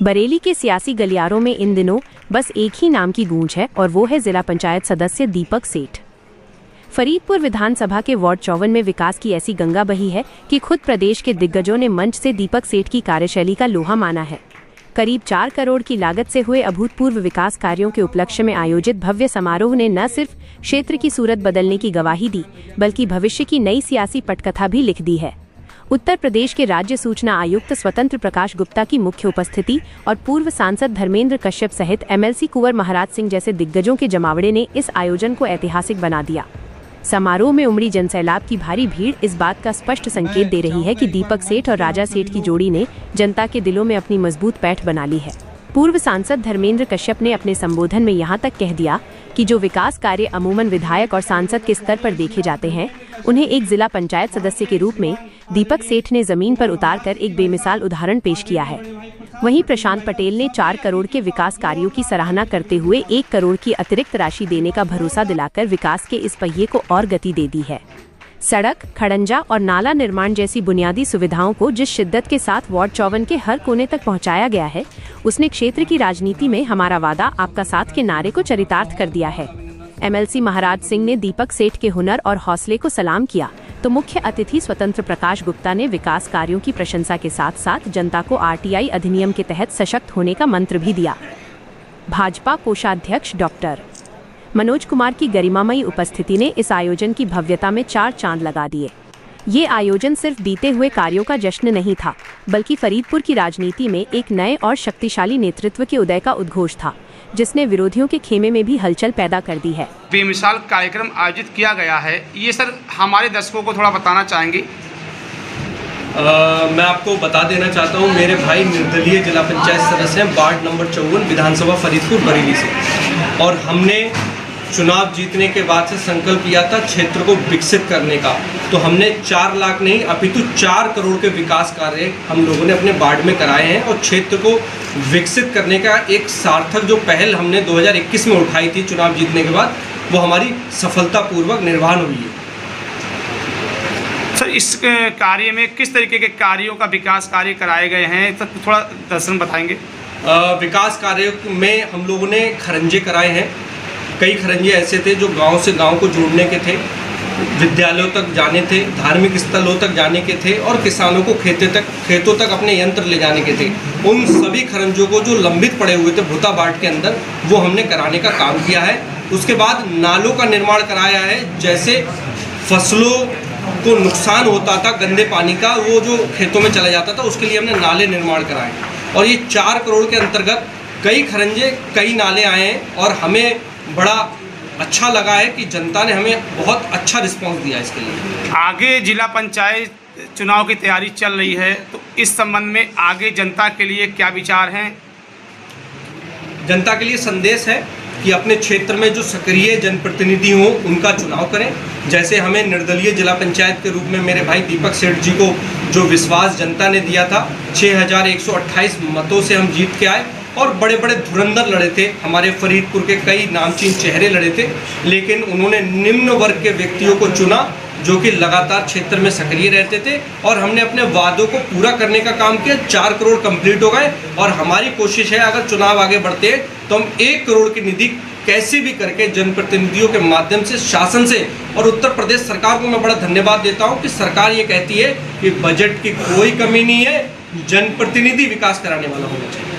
बरेली के सियासी गलियारों में इन दिनों बस एक ही नाम की गूंज है और वो है जिला पंचायत सदस्य दीपक सेठ। फरीदपुर विधानसभा के वार्ड 54 में विकास की ऐसी गंगा बही है कि खुद प्रदेश के दिग्गजों ने मंच से दीपक सेठ की कार्यशैली का लोहा माना है। करीब 4 करोड़ की लागत से हुए अभूतपूर्व विकास कार्यों के उपलक्ष्य में आयोजित भव्य समारोह ने न सिर्फ क्षेत्र की सूरत बदलने की गवाही दी, बल्कि भविष्य की नई सियासी पटकथा भी लिख दी है। उत्तर प्रदेश के राज्य सूचना आयुक्त स्वतंत्र प्रकाश गुप्ता की मुख्य उपस्थिति और पूर्व सांसद धर्मेंद्र कश्यप सहित एमएलसी कुंवर महाराज सिंह जैसे दिग्गजों के जमावड़े ने इस आयोजन को ऐतिहासिक बना दिया। समारोह में उमड़ी जनसैलाब की भारी भीड़ इस बात का स्पष्ट संकेत दे रही है कि दीपक सेठ और राजा सेठ की जोड़ी ने जनता के दिलों में अपनी मजबूत पैठ बना ली है। पूर्व सांसद धर्मेंद्र कश्यप ने अपने संबोधन में यहां तक कह दिया कि जो विकास कार्य अमूमन विधायक और सांसद के स्तर पर देखे जाते हैं, उन्हें एक जिला पंचायत सदस्य के रूप में दीपक सेठ ने जमीन पर उतारकर एक बेमिसाल उदाहरण पेश किया है। वहीं प्रशांत पटेल ने 4 करोड़ के विकास कार्यों की सराहना करते हुए 1 करोड़ की अतिरिक्त राशि देने का भरोसा दिलाकर विकास के इस पहिए को और गति दे दी है। सड़क, खड़ंजा और नाला निर्माण जैसी बुनियादी सुविधाओं को जिस शिद्दत के साथ वार्ड 54 के हर कोने तक पहुंचाया गया है, उसने क्षेत्र की राजनीति में हमारा वादा आपका साथ के नारे को चरितार्थ कर दिया है। एमएलसी महाराज सिंह ने दीपक सेठ के हुनर और हौसले को सलाम किया, तो मुख्य अतिथि स्वतंत्र प्रकाश गुप्ता ने विकास कार्यों की प्रशंसा के साथ साथ जनता को आरटीआई अधिनियम के तहत सशक्त होने का मंत्र भी दिया। भाजपा कोषाध्यक्ष डॉक्टर मनोज कुमार की गरिमामयी उपस्थिति ने इस आयोजन की भव्यता में 4 चांद लगा दिए। ये आयोजन सिर्फ बीते हुए कार्यों का जश्न नहीं था, बल्कि फरीदपुर की राजनीति में एक नए और शक्तिशाली नेतृत्व के उदय का उद्घोष था, जिसने विरोधियों के खेमे में भी हलचल पैदा कर दी है। बेमिसाल कार्यक्रम आयोजित किया गया है, ये सर हमारे दर्शकों को थोड़ा बताना चाहेंगे। मैं आपको बता देना चाहता हूँ, मेरे भाई निर्दलीय जिला पंचायत सदस्य हैं वार्ड नंबर 54 विधानसभा फरीदपुर बरेली से, और हमने चुनाव जीतने के बाद से संकल्प लिया था क्षेत्र को विकसित करने का। तो हमने 4 लाख नहीं अपितु 4 करोड़ के विकास कार्य हम लोगों ने अपने वार्ड में कराए हैं, और क्षेत्र को विकसित करने का एक सार्थक जो पहल हमने 2021 में उठाई थी चुनाव जीतने के बाद, वो हमारी सफलतापूर्वक निर्वहन हुई है। सर, इस कार्य में किस तरीके के कार्यों का विकास कार्य कराए गए हैं, सर थोड़ा दर्शन बताएंगे। विकास कार्य में हम लोगों ने खरंजे कराए हैं। कई खरंजे ऐसे थे जो गांव से गांव को जोड़ने के थे, विद्यालयों तक जाने थे, धार्मिक स्थलों तक जाने के थे, और किसानों को खेतों तक अपने यंत्र ले जाने के थे। उन सभी खरंजों को जो लंबित पड़े हुए थे भूता बाट के अंदर, वो हमने कराने का काम किया है। उसके बाद नालों का निर्माण कराया है। जैसे फसलों को नुकसान होता था गंदे पानी का, वो जो खेतों में चला जाता था, उसके लिए हमने नाले निर्माण कराए। और ये 4 करोड़ के अंतर्गत कई खरंजे, कई नाले आए हैं, और हमें बड़ा अच्छा लगा है कि जनता ने हमें बहुत अच्छा रिस्पांस दिया इसके लिए। आगे जिला पंचायत चुनाव की तैयारी चल रही है, तो इस संबंध में आगे जनता के लिए क्या विचार हैं? जनता के लिए संदेश है कि अपने क्षेत्र में जो सक्रिय जनप्रतिनिधि हों उनका चुनाव करें। जैसे हमें निर्दलीय जिला पंचायत के रूप में मेरे भाई दीपक सेठ जी को जो विश्वास जनता ने दिया था, 6128 मतों से हम जीत के आए, और बड़े बड़े धुरंधर लड़े थे, हमारे फरीदपुर के कई नामचीन चेहरे लड़े थे, लेकिन उन्होंने निम्न वर्ग के व्यक्तियों को चुना जो कि लगातार क्षेत्र में सक्रिय रहते थे, और हमने अपने वादों को पूरा करने का काम किया। 4 करोड़ कंप्लीट हो गए, और हमारी कोशिश है अगर चुनाव आगे बढ़ते हैं तो हम 1 करोड़ की निधि कैसे भी करके जनप्रतिनिधियों के माध्यम से, शासन से, और उत्तर प्रदेश सरकार को मैं बड़ा धन्यवाद देता हूं कि सरकार ये कहती है कि बजट की कोई कमी नहीं है, जनप्रतिनिधि विकास कराने वाला होना चाहिए।